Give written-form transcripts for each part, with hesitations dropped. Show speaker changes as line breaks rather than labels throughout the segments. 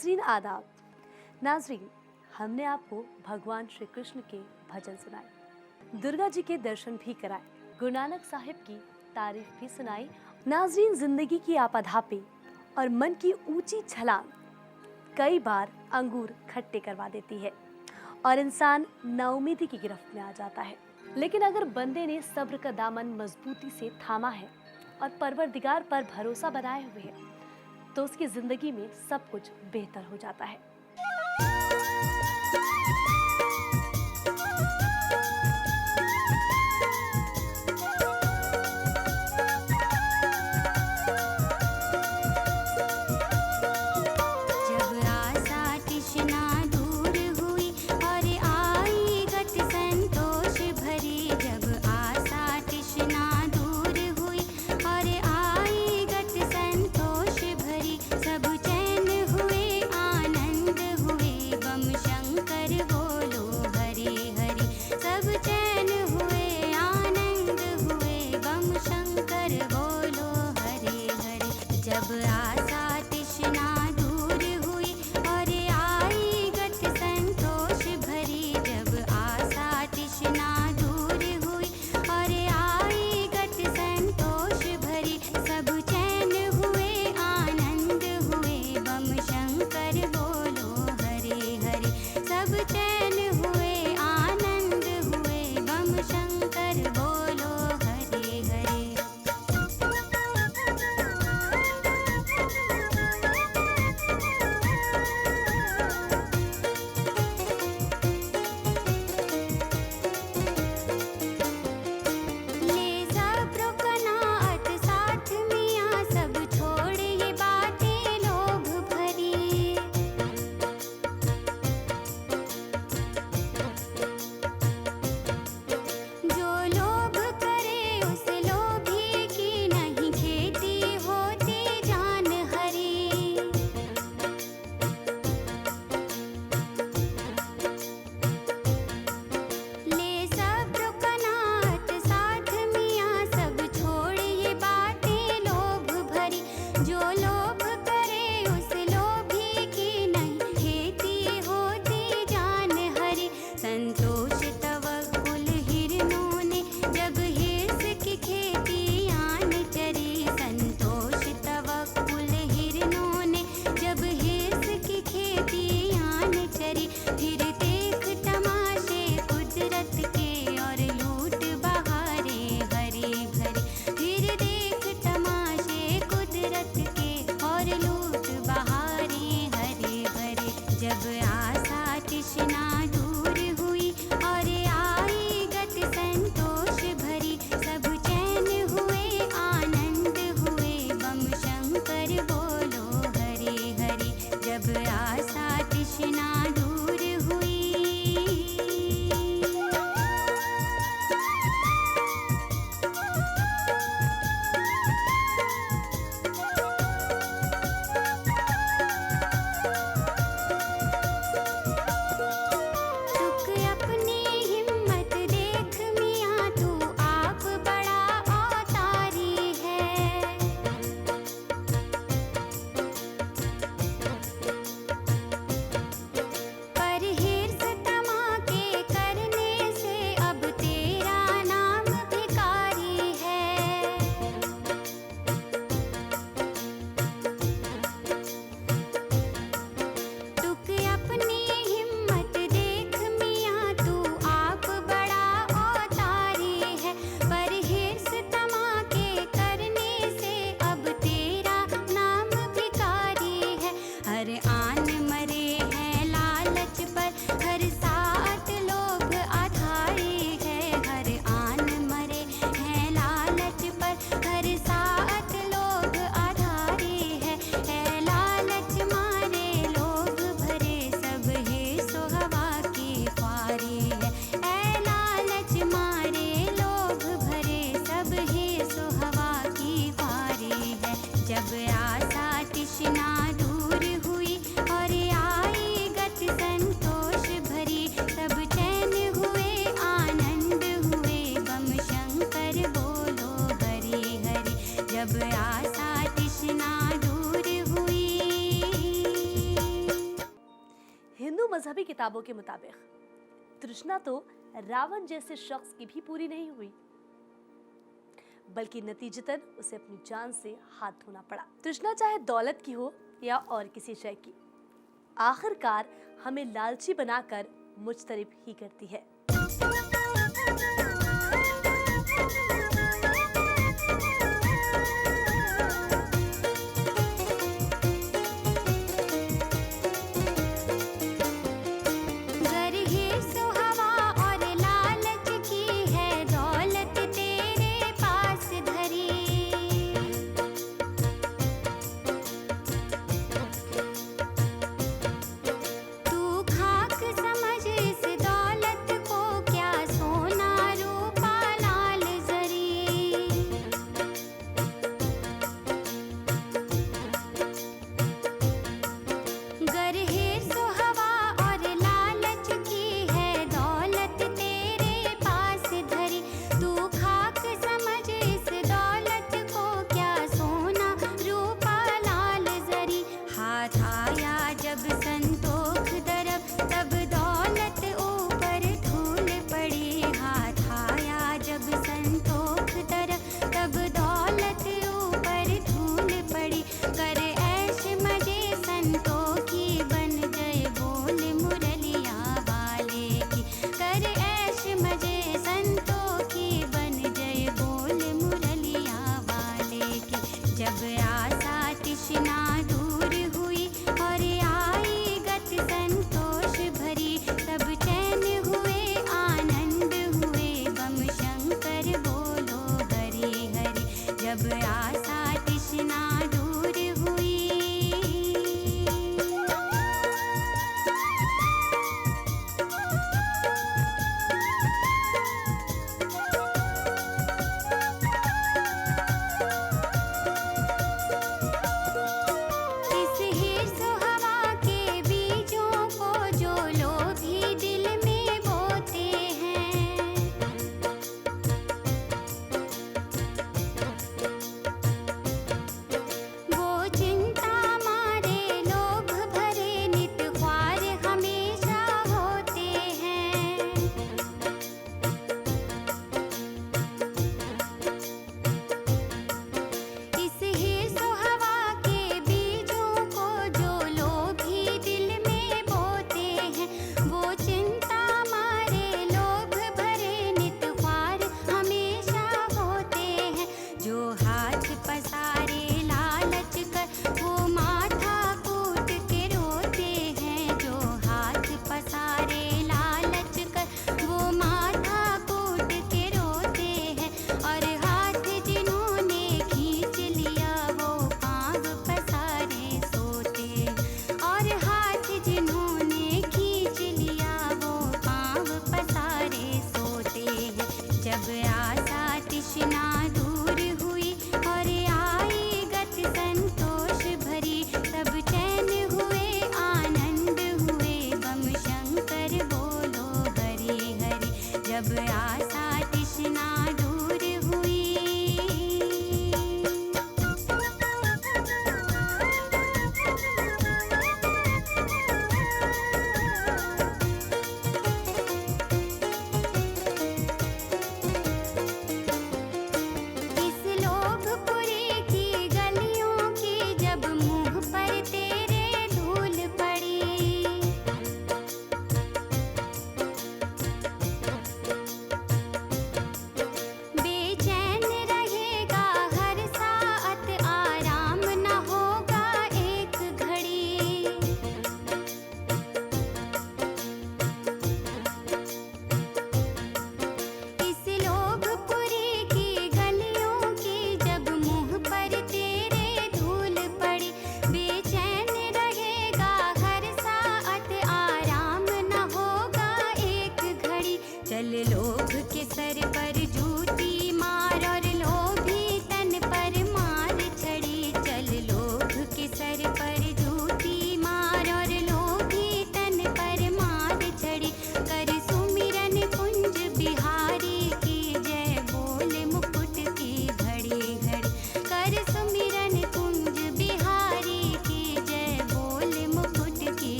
नाजरीन आदाब। नाजरीन, हमने आपको भगवान श्री कृष्ण के भजन सुनाए, दुर्गा जी के दर्शन भी कराए, गुरु नानक साहिब की तारीफ भी सुनाई। नाजरीन, जिंदगी की आपाधापी और मन की ऊंची छलांग कई बार अंगूर खट्टे करवा देती है और इंसान नाउमीदी की गिरफ्त में आ जाता है। लेकिन अगर बंदे ने सब्र का दामन मजबूती से थामा है और परवरदिगार पर भरोसा बनाए हुए है तो उसकी जिंदगी में सब कुछ बेहतर हो जाता है।
सब चैन हुए आनंद
मजहबी किताबों के मुताबिक तृष्णा तो रावण जैसे शख्स की भी पूरी नहीं हुई, बल्कि नतीजतन उसे अपनी जान से हाथ धोना पड़ा। तृष्णा चाहे दौलत की हो या और किसी शय की, आखिरकार हमें लालची बनाकर मुजतरिब ही करती है।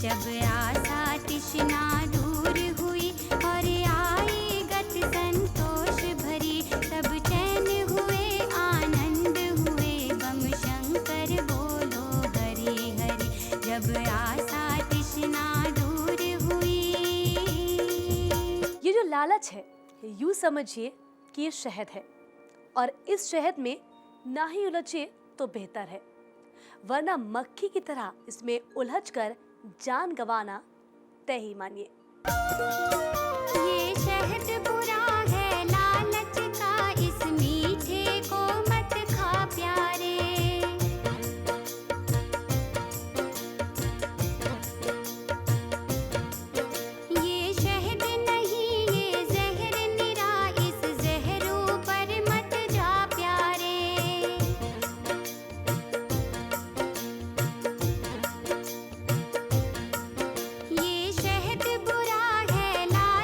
जब
सच है, यूं समझिए कि ये शहद है और इस शहद में ना ही उलझिए तो बेहतर है, वरना मक्खी की तरह इसमें उलझकर जान गंवाना तय ही मानिए।
ये शहद बुरा है लालच का, इस मीठे को मत खा प्यारे। ये शहद नहीं ये जहर निरा, इस जहरों पर मत जा प्यारे। ये शहद बुरा है लालच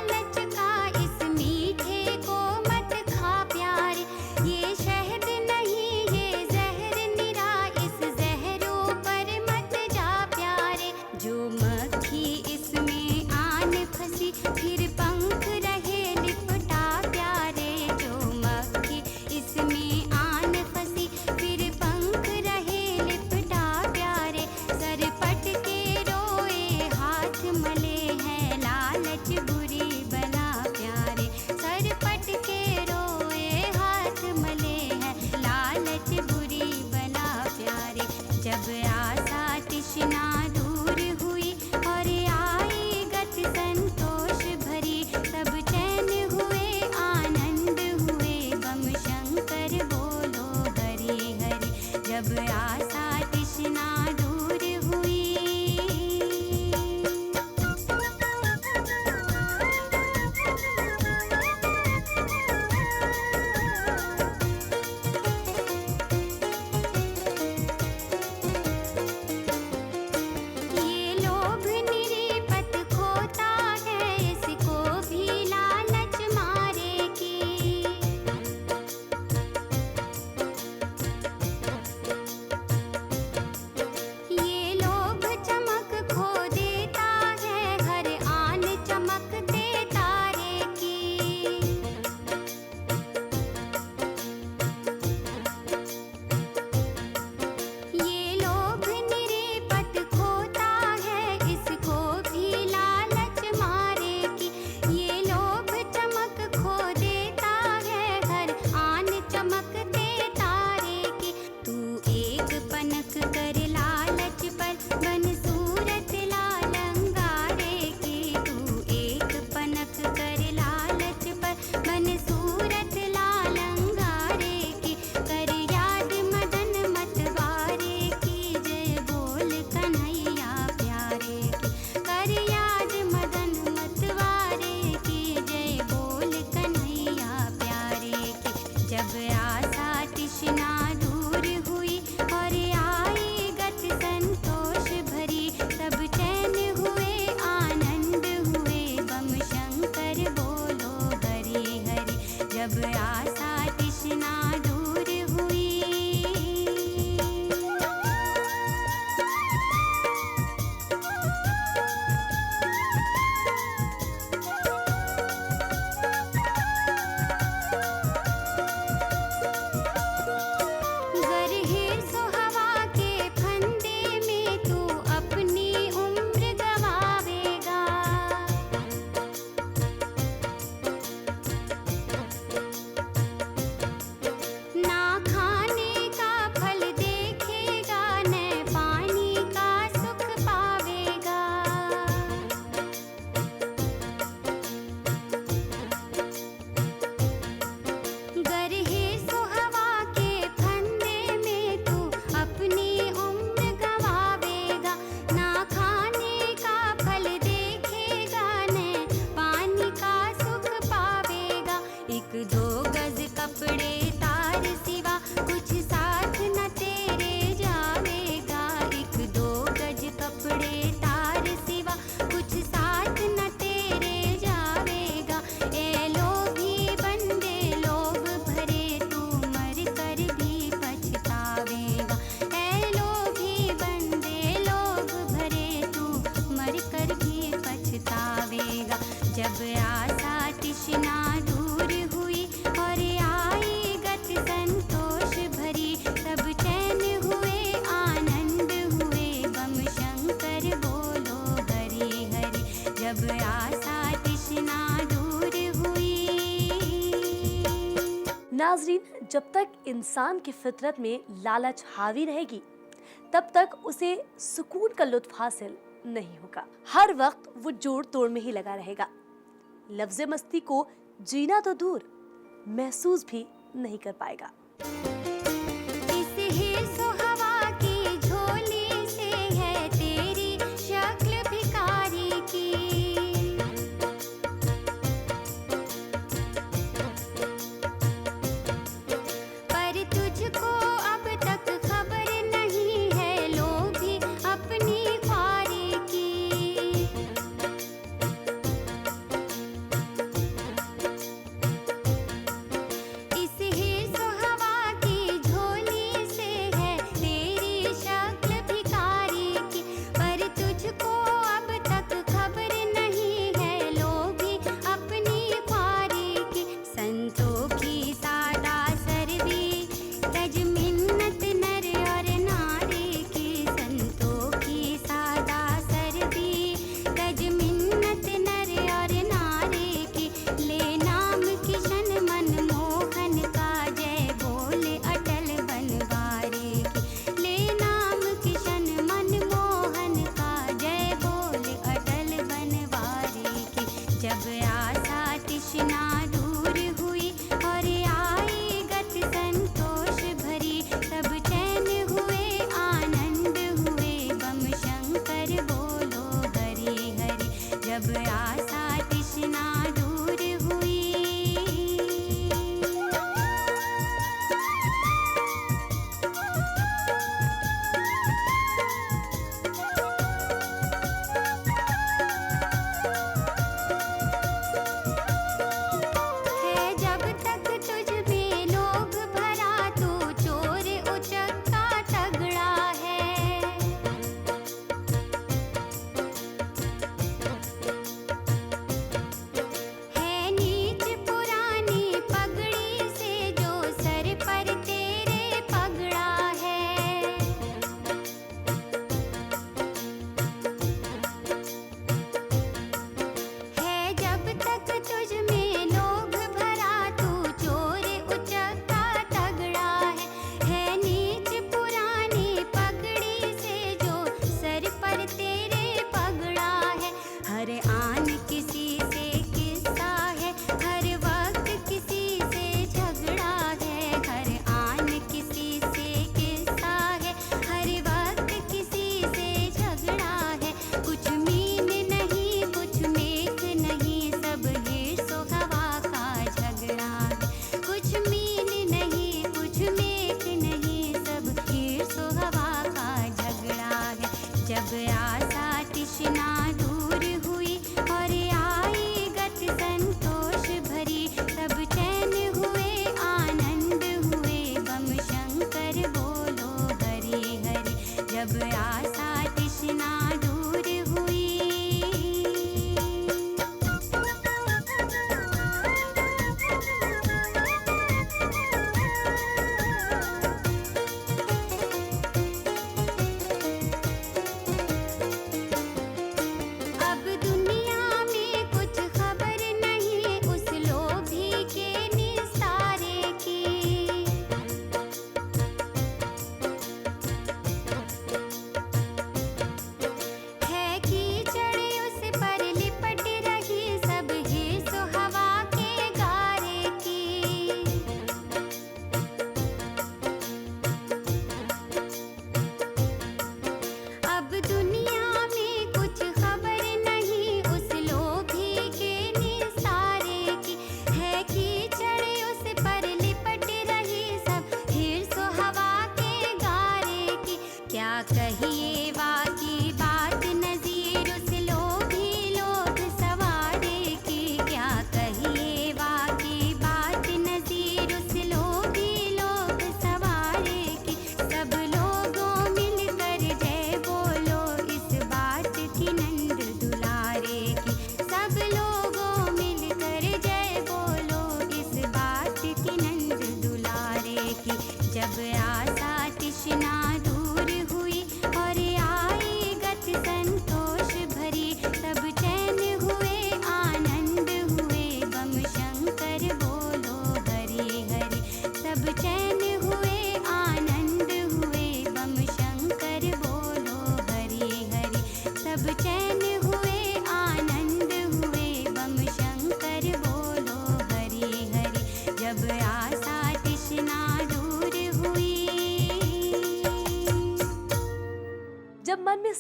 नाजरीन, जब तक इंसान की फितरत में लालच हावी रहेगी तब तक उसे सुकून का लुत्फ हासिल नहीं होगा। हर वक्त वो जोड़ तोड़ में ही लगा रहेगा। लफ्ज़े मस्ती को जीना तो दूर, महसूस भी नहीं कर पाएगा।
इस हिर्स व हवा की झोली से है तेरी शक्ल भिखारी की। पर तुझको अब तक खबर नहीं है लोभी अपनी ख्वारी की। इस हिर्स व हवा की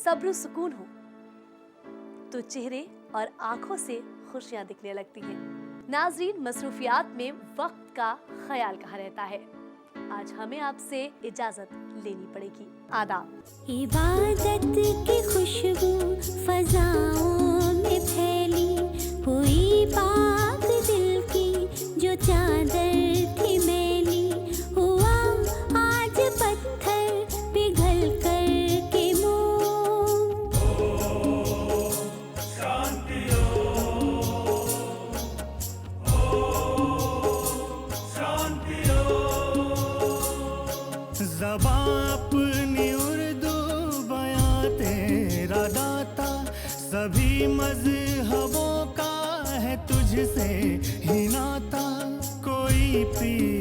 सब्र सुकून हो तो चेहरे और आंखों से खुशियां दिखने लगती हैं। नाजरीन, मसरूफियात में वक्त का ख्याल कहाँ रहता है। आज हमें आपसे इजाजत लेनी पड़ेगी। आदाब।
इबादत की खुशबू फजाओं में फैली, हुई पाक दिल की जो चादर थी मैली, हुआ आज पत्थर पिघल कर के मोम।
शांति ज़बां अपनी उर्दू बयां तेरा दाता, सभी मज़हबों का है तुझसे ही नाता, कोई पीर